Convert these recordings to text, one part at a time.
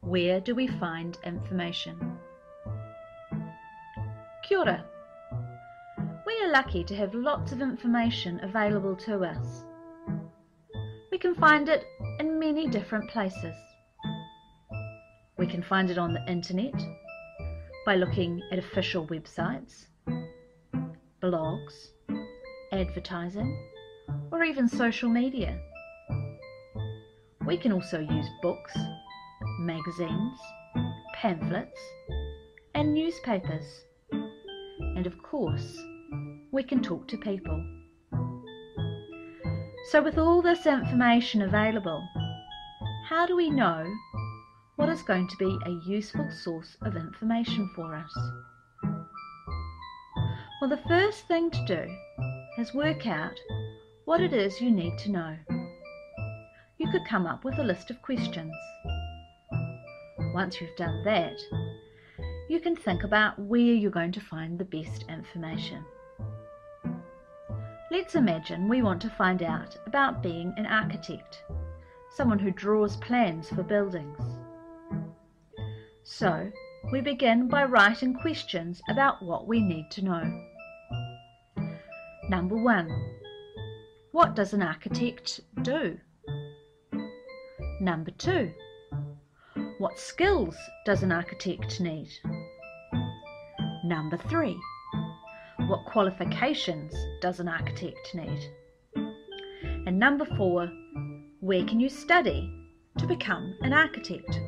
Where do we find information? Kia ora. We are lucky to have lots of information available to us. We can find it in many different places. We can find it on the internet by looking at official websites, blogs, advertising, or even social media. We can also use books, magazines, pamphlets, and newspapers. And of course, we can talk to people. So with all this information available, how do we know what is going to be a useful source of information for us? Well, the first thing to do is work out what it is you need to know. You could come up with a list of questions. Once you've done that, you can think about where you're going to find the best information. Let's imagine we want to find out about being an architect, someone who draws plans for buildings. So, we begin by writing questions about what we need to know. Number 1. What does an architect do? Number 2. What skills does an architect need? Number 3. What qualifications does an architect need? And number 4. Where can you study to become an architect?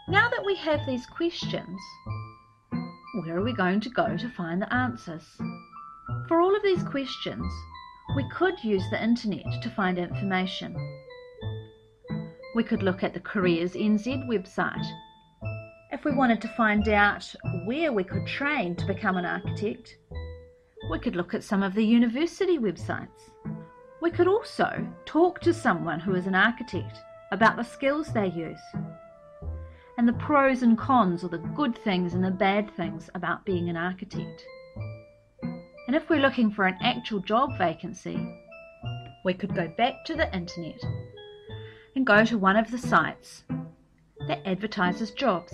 Now that we have these questions, where are we going to go to find the answers? For all of these questions, we could use the internet to find information. We could look at the Careers NZ website. If we wanted to find out where we could train to become an architect, we could look at some of the university websites. We could also talk to someone who is an architect about the skills they use and the pros and cons, or the good things and the bad things about being an architect. And if we're looking for an actual job vacancy, we could go back to the internet and go to one of the sites that advertises jobs,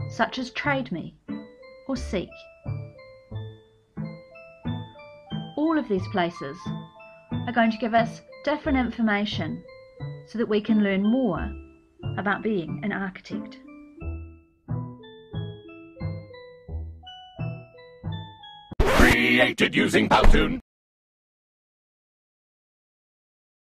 such as Trade Me or Seek. All of these places are going to give us different information so that we can learn more about being an architect. Created using Powtoon.